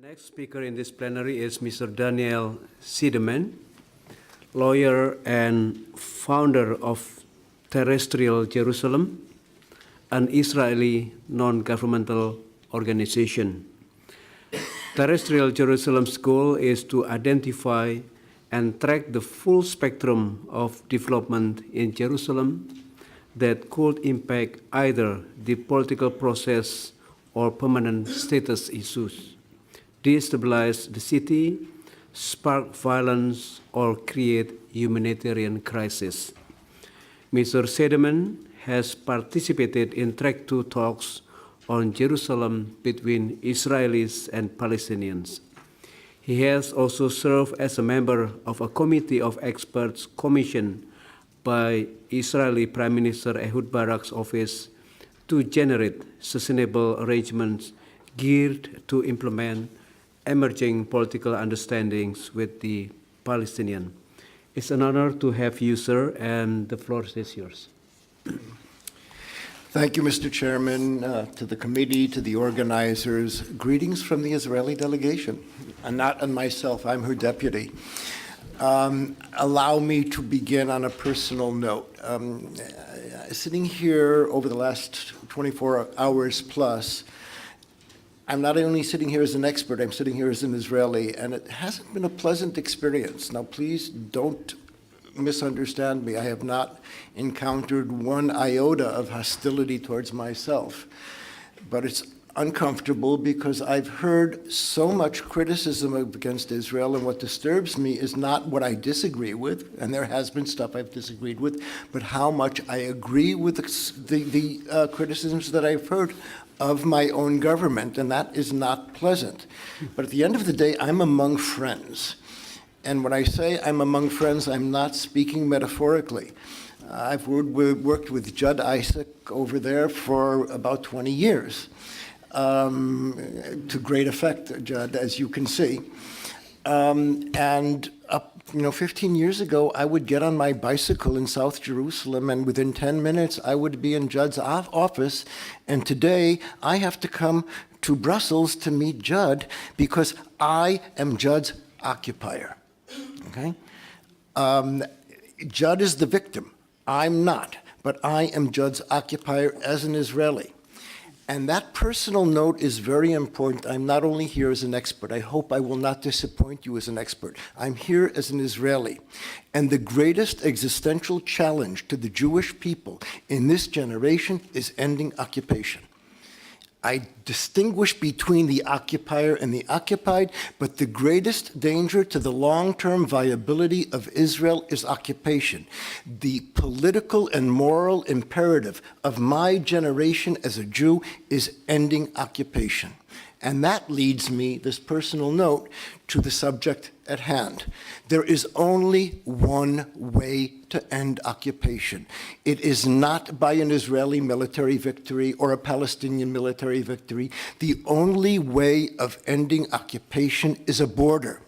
Next speaker in this plenary is Mr. Daniel Seidemann, lawyer and founder of Terrestrial Jerusalem, an Israeli non-governmental organization. Terrestrial Jerusalem's goal is to identify and track the full spectrum of development in Jerusalem that could impact either the political process or permanent status issues, destabilize the city, spark violence, or create humanitarian crisis. Mr. Seidemann has participated in Track 2 talks on Jerusalem between Israelis and Palestinians. He has also served as a member of a committee of experts commissioned by Israeli Prime Minister Ehud Barak's office to generate sustainable arrangements geared to implement emerging political understandings with the Palestinians. It's an honor to have you, sir, and the floor is yours. Thank you, Mr. Chairman, to the committee, to the organizers. Greetings from the Israeli delegation, and not on myself, I'm her deputy. Allow me to begin on a personal note. Sitting here over the last 24 hours plus, I'm not only sitting here as an expert, I'm sitting here as an Israeli, and it hasn't been a pleasant experience. Now, please don't misunderstand me. I have not encountered one iota of hostility towards myself, but it's uncomfortable because I've heard so much criticism against Israel, and what disturbs me is not what I disagree with, and there has been stuff I've disagreed with, but how much I agree with the criticisms that I've heard of my own government, and that is not pleasant. But at the end of the day, I'm among friends. And when I say I'm among friends, I'm not speaking metaphorically. I've worked with Judd Isaac over there for about 20 years, to great effect, Judd, as you can see. And 15 years ago, I would get on my bicycle in South Jerusalem, and within 10 minutes, I would be in Judd's office. And today, I have to come to Brussels to meet Judd because I am Judd's occupier. Okay? Judd is the victim. I'm not, but I am Judd's occupier as an Israeli. And that personal note is very important. I'm not only here as an expert. I hope I will not disappoint you as an expert. I'm here as an Israeli. And the greatest existential challenge to the Jewish people in this generation is ending occupation. I distinguish between the occupier and the occupied, but the greatest danger to the long-term viability of Israel is occupation. The political and moral imperative of my generation as a Jew is ending occupation. And that leads me, this personal note, to the subject at hand. There is only one way to end occupation. It is not by an Israeli military victory or a Palestinian military victory. The only way of ending occupation is a border.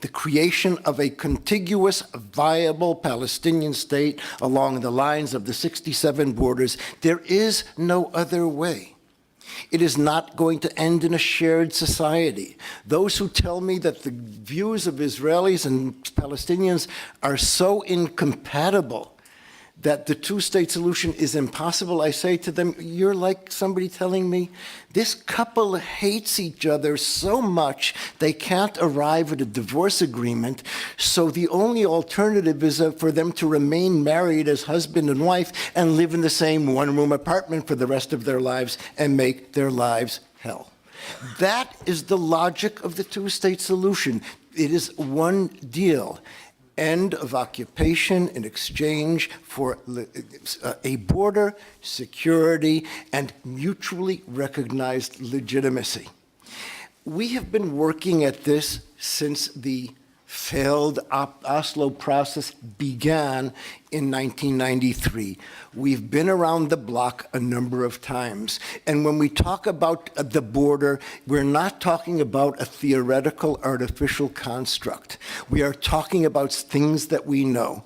The creation of a contiguous, viable Palestinian state along the lines of the 67 borders. There is no other way. It is not going to end in a shared society. Those who tell me that the views of Israelis and Palestinians are so incompatible that the two-state solution is impossible, I say to them, you're like somebody telling me, this couple hates each other so much they can't arrive at a divorce agreement, so the only alternative is for them to remain married as husband and wife and live in the same one-room apartment for the rest of their lives and make their lives hell. That is the logic of the two-state solution. It is one deal. End of occupation in exchange for a border, security, and mutually recognized legitimacy. We have been working at this since the failed Oslo process began in 1993. We've been around the block a number of times. And when we talk about the border, we're not talking about a theoretical artificial construct. We are talking about things that we know.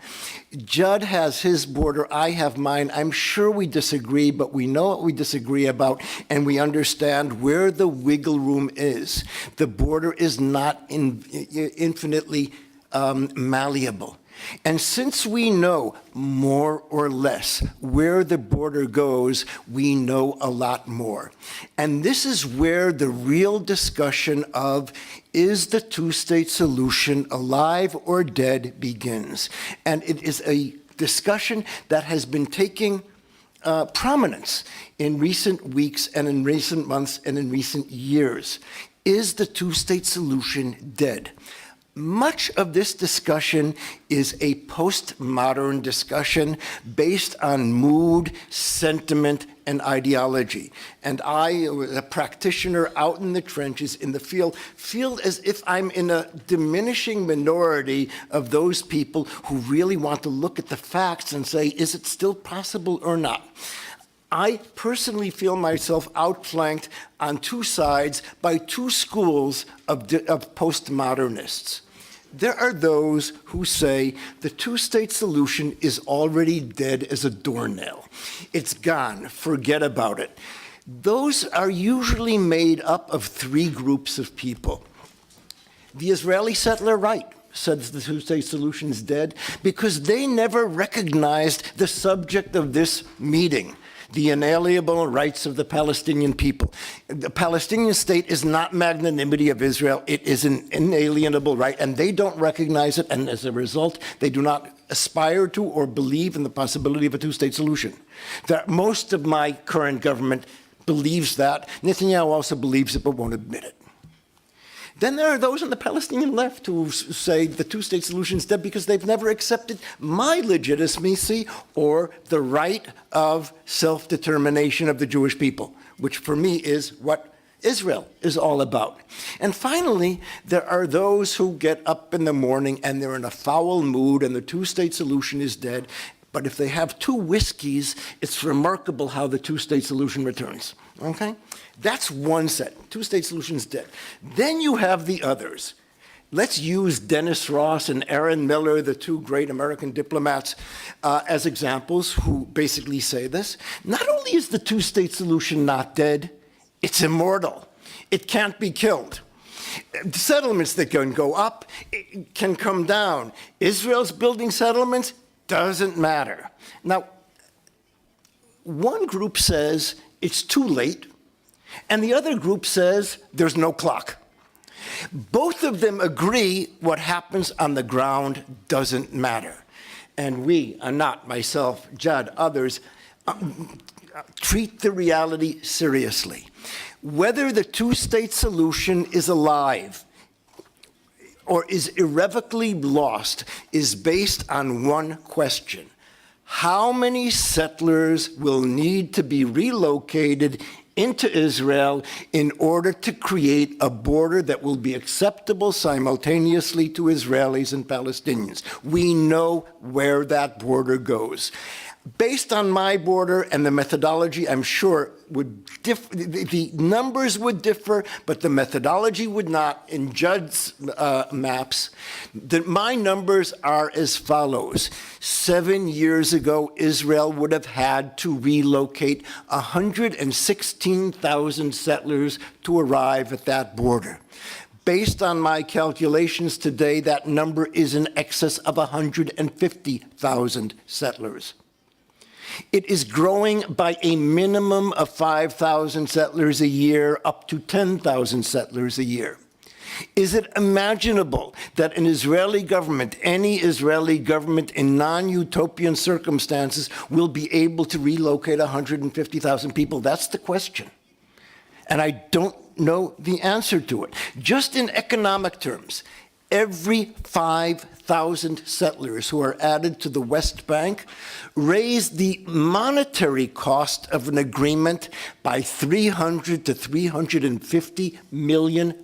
Judd has his border, I have mine. I'm sure we disagree, but we know what we disagree about, and we understand where the wiggle room is. The border is not infinitely malleable. And since we know more or less where the border goes, we know a lot more. And this is where the real discussion of is the two-state solution alive or dead begins. And it is a discussion that has been taking prominence in recent weeks and in recent months and in recent years. Is the two-state solution dead? Much of this discussion is a postmodern discussion based on mood, sentiment, and ideology. And I, a practitioner out in the trenches, in the field, feel as if I'm in a diminishing minority of those people who really want to look at the facts and say, is it still possible or not? I personally feel myself outflanked on two sides by two schools of postmodernists. There are those who say the two-state solution is already dead as a doornail. It's gone, forget about it. Those are usually made up of three groups of people. The Israeli settler right said the two-state solution is dead because they never recognized the subject of this meeting, the inalienable rights of the Palestinian people. The Palestinian state is not magnanimity of Israel. It is an inalienable right, and they don't recognize it, and as a result, they do not aspire to or believe in the possibility of a two-state solution. That most of my current government believes that. Netanyahu also believes it, but won't admit it. Then there are those on the Palestinian left who say the two-state solution is dead because they've never accepted my legitimacy or the right of self-determination of the Jewish people, which for me is what Israel is all about. And finally, there are those who get up in the morning and they're in a foul mood and the two-state solution is dead. But if they have two whiskeys, it's remarkable how the two-state solution returns, okay? That's one set. Two-state solution is dead. Then you have the others. Let's use Dennis Ross and Aaron Miller, the two great American diplomats, as examples who basically say this. Not only is the two-state solution not dead, it's immortal. It can't be killed. Settlements that can go up can come down. Israel's building settlements doesn't matter. Now, one group says it's too late, and the other group says there's no clock. Both of them agree what happens on the ground doesn't matter. And we, not myself, Judd, others, treat the reality seriously. Whether the two-state solution is alive or is irrevocably lost is based on one question. How many settlers will need to be relocated into Israel in order to create a border that will be acceptable simultaneously to Israelis and Palestinians? We know where that border goes. Based on my border and the methodology, I'm sure would differ, the numbers would differ, but the methodology would not. In Judd's maps, my numbers are as follows. 7 years ago, Israel would have had to relocate 116,000 settlers to arrive at that border. Based on my calculations today, that number is in excess of 150,000 settlers. It is growing by a minimum of 5,000 settlers a year up to 10,000 settlers a year. Is it imaginable that an Israeli government, any Israeli government in non-utopian circumstances, will be able to relocate 150,000 people? That's the question. And I don't know the answer to it. Just in economic terms, every 5,000 settlers who are added to the West Bank raise the monetary cost of an agreement by $300 to $350 million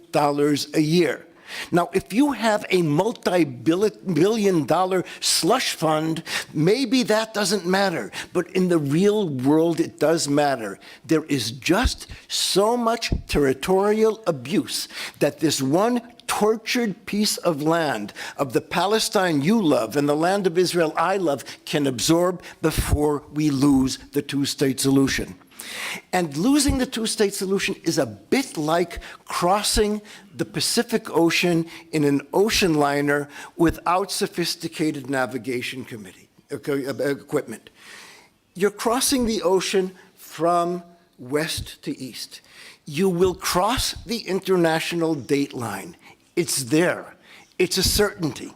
a year. Now, if you have a multi-billion-dollar slush fund, maybe that doesn't matter. But in the real world, it does matter. There is just so much territorial abuse that this one tortured piece of land of the Palestine you love and the land of Israel I love can absorb before we lose the two-state solution. And losing the two-state solution is a bit like crossing the Pacific Ocean in an ocean liner without sophisticated navigation equipment. You're crossing the ocean from west to east. You will cross the international date line. It's there. It's a certainty.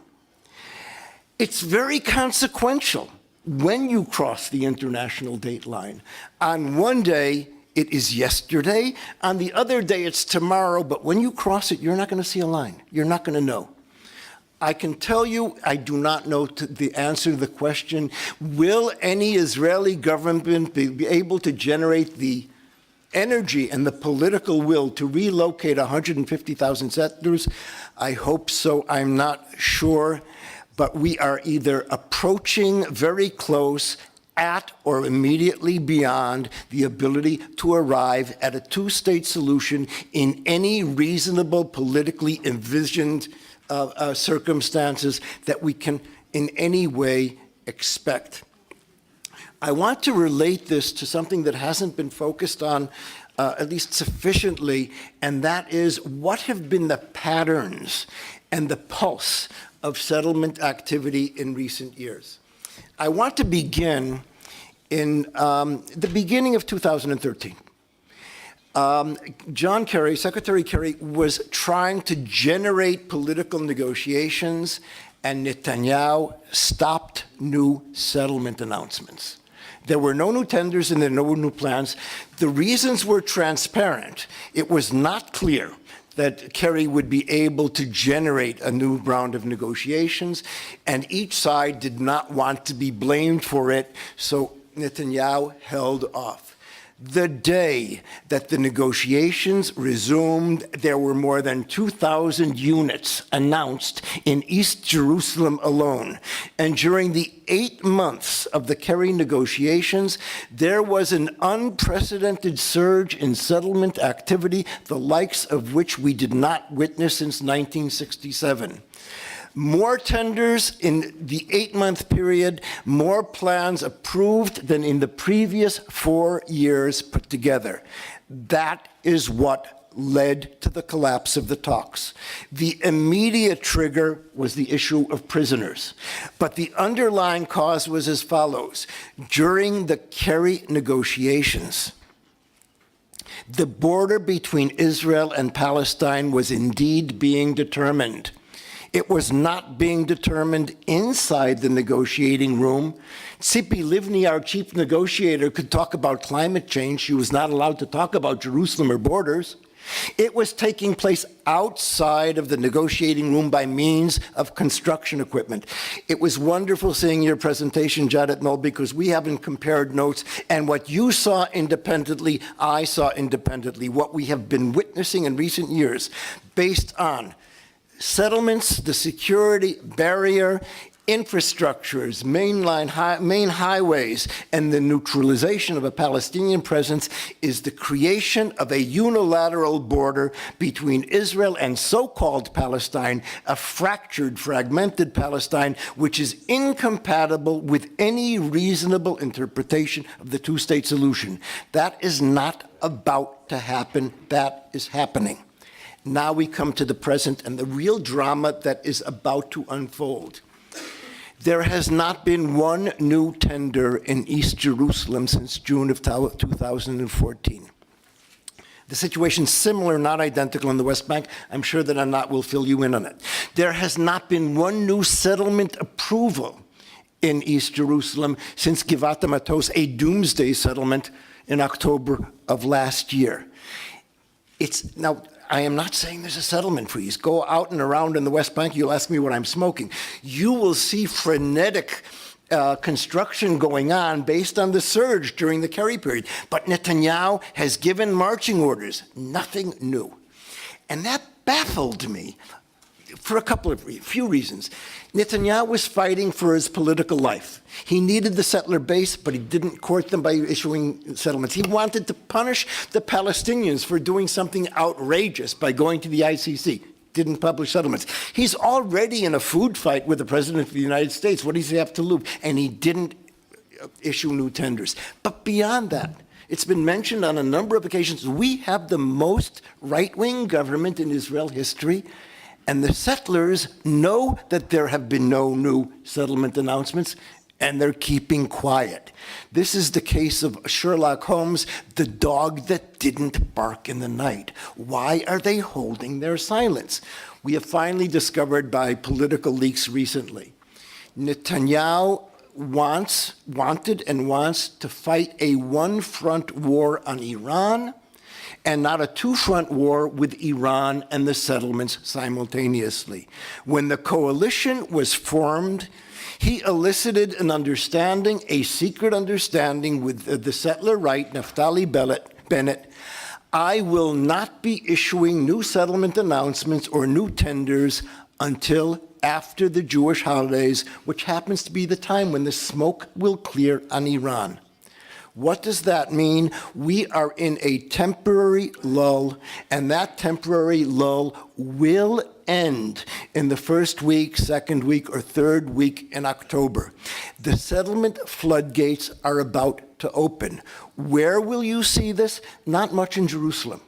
It's very consequential when you cross the international date line. On one day, it is yesterday. On the other day, it's tomorrow. But when you cross it, you're not going to see a line. You're not going to know. I can tell you, I do not know the answer to the question, will any Israeli government be able to generate the energy and the political will to relocate 150,000 settlers? I hope so. I'm not sure. But we are either approaching very close at or immediately beyond the ability to arrive at a two-state solution in any reasonable, politically envisioned circumstances that we can in any way expect. I want to relate this to something that hasn't been focused on at least sufficiently, and that is what have been the patterns and the pulse of settlement activity in recent years. I want to begin in the beginning of 2013. John Kerry, Secretary Kerry, was trying to generate political negotiations, and Netanyahu stopped new settlement announcements. There were no new tenders and there were no new plans. The reasons were transparent. It was not clear that Kerry would be able to generate a new round of negotiations, and each side did not want to be blamed for it, so Netanyahu held off. The day that the negotiations resumed, there were more than 2,000 units announced in East Jerusalem alone. And during the 8 months of the Kerry negotiations, there was an unprecedented surge in settlement activity, the likes of which we did not witness since 1967. More tenders in the 8-month period, more plans approved than in the previous 4 years put together. That is what led to the collapse of the talks. The immediate trigger was the issue of prisoners. But the underlying cause was as follows. During the Kerry negotiations, the border between Israel and Palestine was indeed being determined. It was not being determined inside the negotiating room. Tzipi Livni, our chief negotiator, could talk about climate change. She was not allowed to talk about Jerusalem or borders. It was taking place outside of the negotiating room by means of construction equipment. It was wonderful seeing your presentation, Jadet Noel, because we haven't compared notes, and what you saw independently, I saw independently. What we have been witnessing in recent years, based on settlements, the security barrier, infrastructures, main highways, and the neutralization of a Palestinian presence is the creation of a unilateral border between Israel and so-called Palestine, a fractured, fragmented Palestine, which is incompatible with any reasonable interpretation of the two-state solution. That is not about to happen. That is happening. Now we come to the present and the real drama that is about to unfold. There has not been one new tender in East Jerusalem since June of 2014. The situation is similar, not identical in the West Bank. I'm sure that Anat will fill you in on it. There has not been one new settlement approval in East Jerusalem since Givat HaMatos, a doomsday settlement in October of last year. Now, I am not saying there's a settlement freeze. Go out and around in the West Bank, you'll ask me what I'm smoking. You will see frenetic construction going on based on the surge during the Kerry period. But Netanyahu has given marching orders, nothing new. And that baffled me for a few reasons. Netanyahu was fighting for his political life. He needed the settler base, but he didn't court them by issuing settlements. He wanted to punish the Palestinians for doing something outrageous by going to the ICC. didn't publish settlements. He's already in a food fight with the President of the United States. What does he have to lose? And he didn't issue new tenders. But beyond that, it's been mentioned on a number of occasions, we have the most right-wing government in Israel history, and the settlers know that there have been no new settlement announcements, and they're keeping quiet. This is the case of Sherlock Holmes, the dog that didn't bark in the night. Why are they holding their silence? We have finally discovered by political leaks recently, Netanyahu wanted and wants to fight a one-front war on Iran and not a two-front war with Iran and the settlements simultaneously. When the coalition was formed, he elicited an understanding, a secret understanding with the settler right, Naftali Bennett. I will not be issuing new settlement announcements or new tenders until after the Jewish holidays, which happens to be the time when the smoke will clear on Iran. What does that mean? We are in a temporary lull, and that temporary lull will end in the first week, second week, or third week in October. The settlement floodgates are about to open. Where will you see this? Not much in Jerusalem,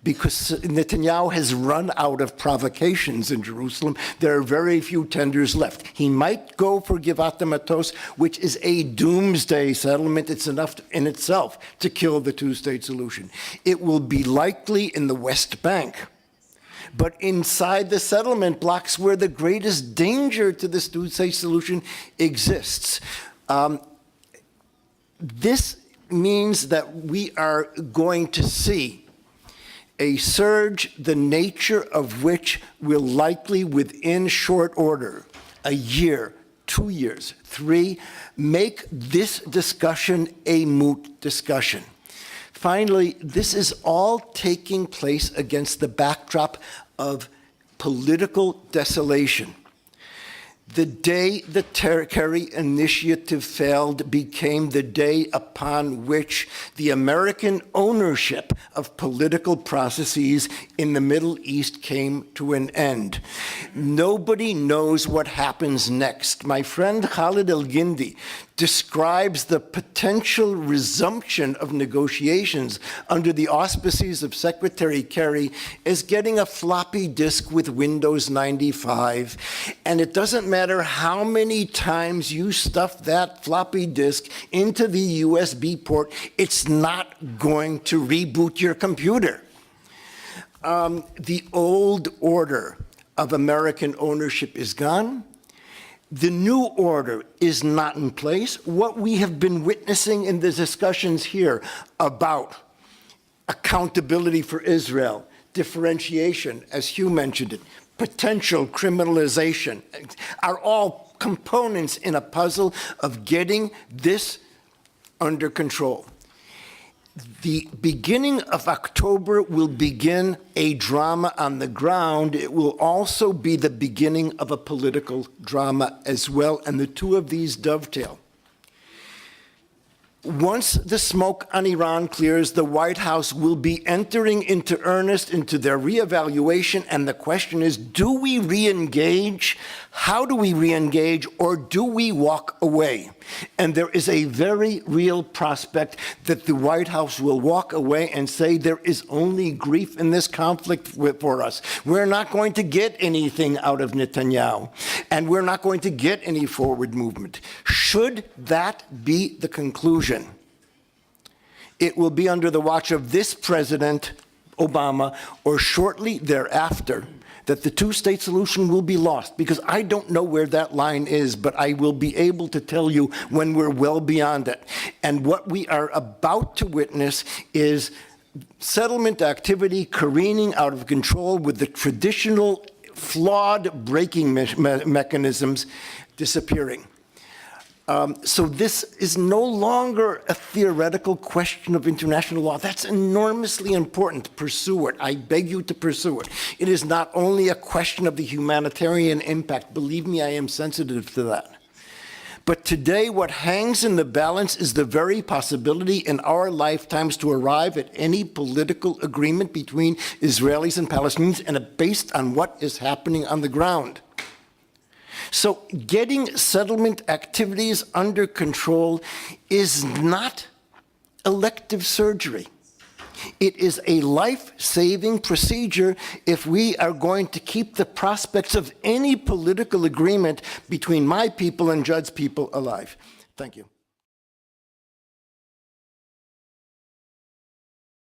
because Netanyahu has run out of provocations in Jerusalem. There are very few tenders left. He might go for Givat Matos, which is a doomsday settlement. It's enough in itself to kill the two-state solution. It will be likely in the West Bank. But inside the settlement blocks where the greatest danger to this two-state solution exists. This means that we are going to see a surge, the nature of which will likely within short order, a year, 2 years, 3, make this discussion a moot discussion. Finally, this is all taking place against the backdrop of political desolation. The day the Kerry initiative failed became the day upon which the American ownership of political processes in the Middle East came to an end. Nobody knows what happens next. My friend Khalid El-Gindi describes the potential resumption of negotiations under the auspices of Secretary Kerry as getting a floppy disk with Windows 95. And it doesn't matter how many times you stuff that floppy disk into the USB port, it's not going to reboot your computer. The old order of American ownership is gone. The new order is not in place. What we have been witnessing in the discussions here about accountability for Israel, differentiation, as Hugh mentioned it, potential criminalization, are all components in a puzzle of getting this under control. The beginning of October will begin a drama on the ground. It will also be the beginning of a political drama as well, and the two of these dovetail. Once the smoke on Iran clears, the White House will be entering into earnest into their reevaluation, and the question is, do we re-engage? How do we re-engage, or do we walk away? And there is a very real prospect that the White House will walk away and say there is only grief in this conflict for us. We're not going to get anything out of Netanyahu, and we're not going to get any forward movement. Should that be the conclusion, it will be under the watch of this President, Obama, or shortly thereafter, that the two-state solution will be lost, because I don't know where that line is, but I will be able to tell you when we're well beyond it. And what we are about to witness is settlement activity careening out of control with the traditional flawed braking mechanisms disappearing. So this is no longer a theoretical question of international law. That's enormously important. Pursue it. I beg you to pursue it. It is not only a question of the humanitarian impact. Believe me, I am sensitive to that. But today, what hangs in the balance is the very possibility in our lifetimes to arrive at any political agreement between Israelis and Palestinians, and based on what is happening on the ground. So getting settlement activities under control is not elective surgery. It is a life-saving procedure if we are going to keep the prospects of any political agreement between my people and Judd's people alive. Thank you.